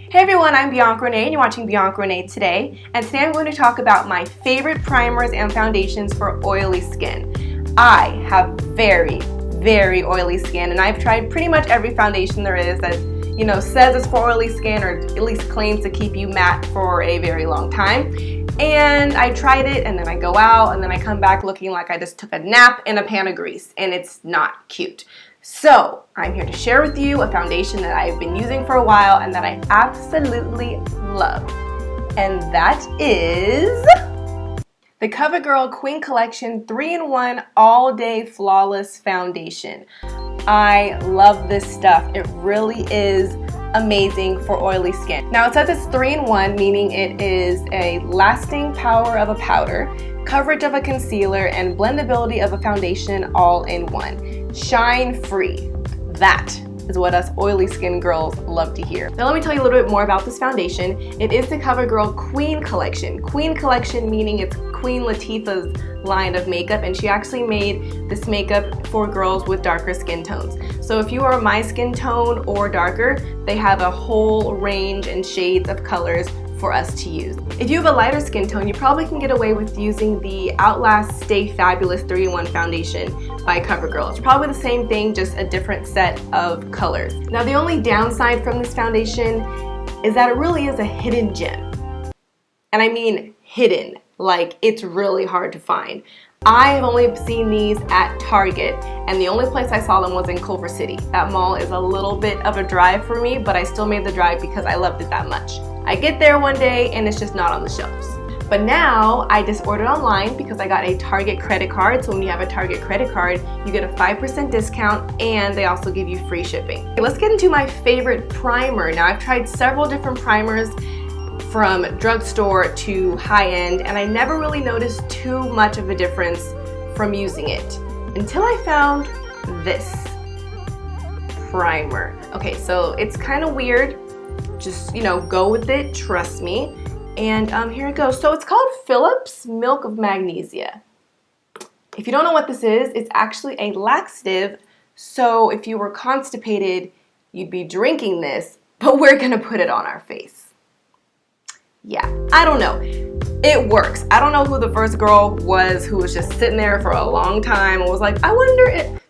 Hey everyone, I'm Bianca Renee and you're watching Bianca Renee Today. And today I'm going to talk about my favorite primers and foundations for oily skin. I have very oily skin and I've tried pretty much every foundation there is that says it's for oily skin or at least claims to keep you matte for a very long time. And I tried it and then I go out and then I come back looking like I just took a nap in a pan of grease and it's not cute. So I'm here to share with you a foundation that I've been using for a while and that I absolutely love. And that is the CoverGirl Queen Collection 3-in-1 All Day Flawless Foundation. I love this stuff. It really is amazing for oily skin. Now it says it's 3-in-1, meaning it is a lasting power of a powder, coverage of a concealer, and blendability of a foundation all in one. Shine free. That is what us oily skin girls love to hear. Now let me tell you a little bit more about this foundation. It is the CoverGirl Queen Collection. Queen Collection meaning it's Queen Latifah's line of makeup, and she actually made this makeup for girls with darker skin tones. So if you are my skin tone or darker, they have a whole range and shades of colors for us to use. If you have a lighter skin tone, you probably can get away with using the Outlast Stay Fabulous 3-in-1 foundation by CoverGirl. It's probably the same thing, just a different set of colors. Now the only downside from this foundation is that it really is a hidden gem. And I mean hidden, like it's really hard to find. I have only seen these at Target, and the only place I saw them was in Culver City. That mall is a little bit of a drive for me, but I still made the drive because I loved it that much. I get there one day and it's just not on the shelves. But now I just ordered online because I got a Target credit card. So when you have a Target credit card, you get a 5% discount and they also give you free shipping. Okay, let's get into my favorite primer. Now I've tried several different primers from drugstore to high-end, and I never really noticed too much of a difference from using it until I found this primer. Okay, so it's kind of weird. Just, go with it, trust me. And here it goes. So it's called Phillips Milk of Magnesia. If you don't know what this is, it's actually a laxative. So if you were constipated, you'd be drinking this, but we're gonna put it on our face. Yeah, I don't know. It works. I don't know who the first girl was who was just sitting there for a long time and was like, I wonder if...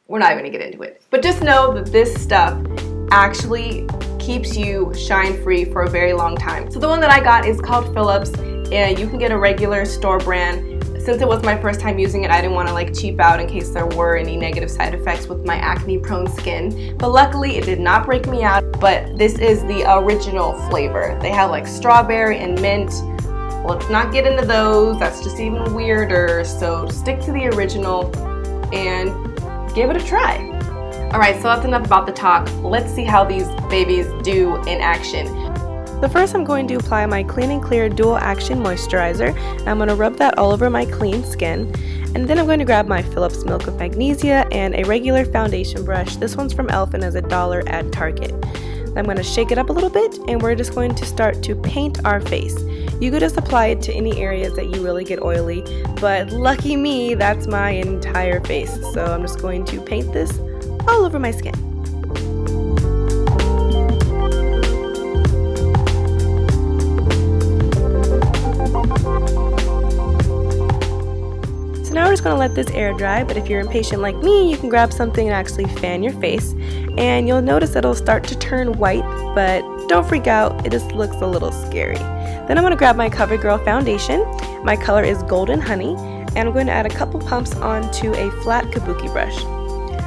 We're not even gonna get into it. But just know that this stuff actually keeps you shine free for a very long time. So the one that I got is called Phillips, and you can get a regular store brand. Since it was my first time using it, I didn't want to cheap out in case there were any negative side effects with my acne prone skin. But luckily it did not break me out. But this is the original flavor. They have strawberry and mint. Let's not get into those. That's just even weirder. So stick to the original and give it a try. Alright, so that's enough about the talk. Let's see how these babies do in action. So first I'm going to apply my Clean and Clear Dual Action Moisturizer. I'm going to rub that all over my clean skin. And then I'm going to grab my Phillips Milk of Magnesia and a regular foundation brush. This one's from e.l.f. and is $1 at Target. I'm going to shake it up a little bit and we're just going to start to paint our face. You could just apply it to any areas that you really get oily, but lucky me, that's my entire face. So I'm just going to paint this all over my skin. So now we're just going to let this air dry, but if you're impatient like me, you can grab something and actually fan your face, and you'll notice it'll start to turn white, but don't freak out, it just looks a little scary. Then I'm going to grab my CoverGirl foundation. My color is Golden Honey, and I'm going to add a couple pumps onto a flat kabuki brush.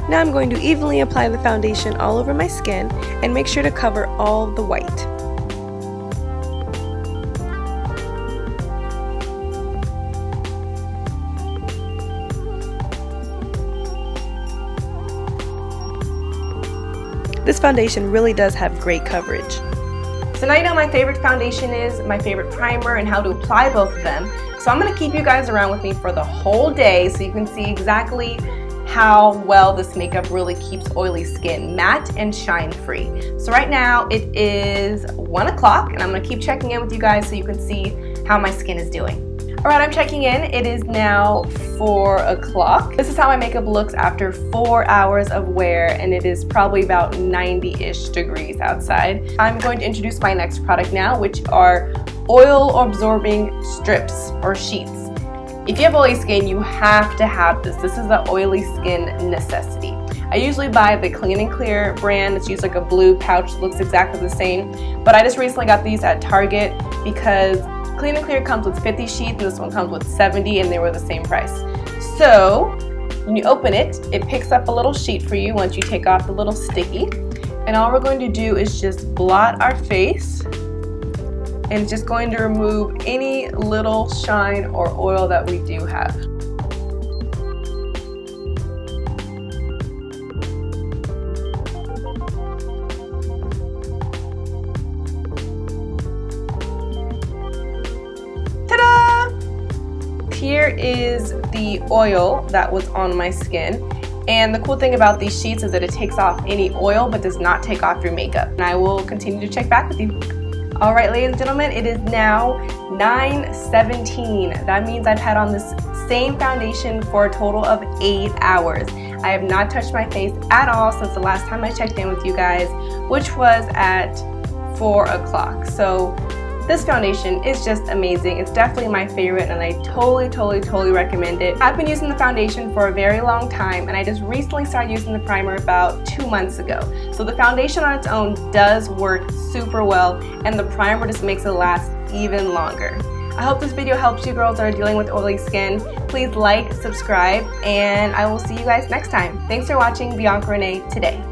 Now I'm going to evenly apply the foundation all over my skin and make sure to cover all the white. This foundation really does have great coverage. So now you know my favorite foundation is, my favorite primer, and how to apply both of them. So I'm going to keep you guys around with me for the whole day so you can see exactly how well this makeup really keeps oily skin matte and shine free. So right now it is 1 o'clock and I'm going to keep checking in with you guys so you can see how my skin is doing. Alright, I'm checking in. It is now 4 o'clock. This is how my makeup looks after 4 hours of wear, and it is probably about 90-ish degrees outside. I'm going to introduce my next product now, which are oil absorbing strips or sheets. If you have oily skin, you have to have this. This is the oily skin necessity. I usually buy the Clean & Clear brand. It's used like a blue pouch, looks exactly the same. But I just recently got these at Target because Clean & Clear comes with 50 sheets and this one comes with 70 and they were the same price. So when you open it, it picks up a little sheet for you once you take off the little sticky. And all we're going to do is just blot our face, and it's just going to remove any little shine or oil that we do have. Here is the oil that was on my skin, and the cool thing about these sheets is that it takes off any oil but does not take off your makeup. And I will continue to check back with you. Alright, ladies and gentlemen, it is now 9:17. That means I've had on this same foundation for a total of 8 hours. I have not touched my face at all since the last time I checked in with you guys, which was at 4 o'clock. So this foundation is just amazing. It's definitely my favorite and I totally recommend it. I've been using the foundation for a very long time and I just recently started using the primer about 2 months ago. So the foundation on its own does work super well and the primer just makes it last even longer. I hope this video helps you girls that are dealing with oily skin. Please like, subscribe, and I will see you guys next time. Thanks for watching Bianca Renee Today.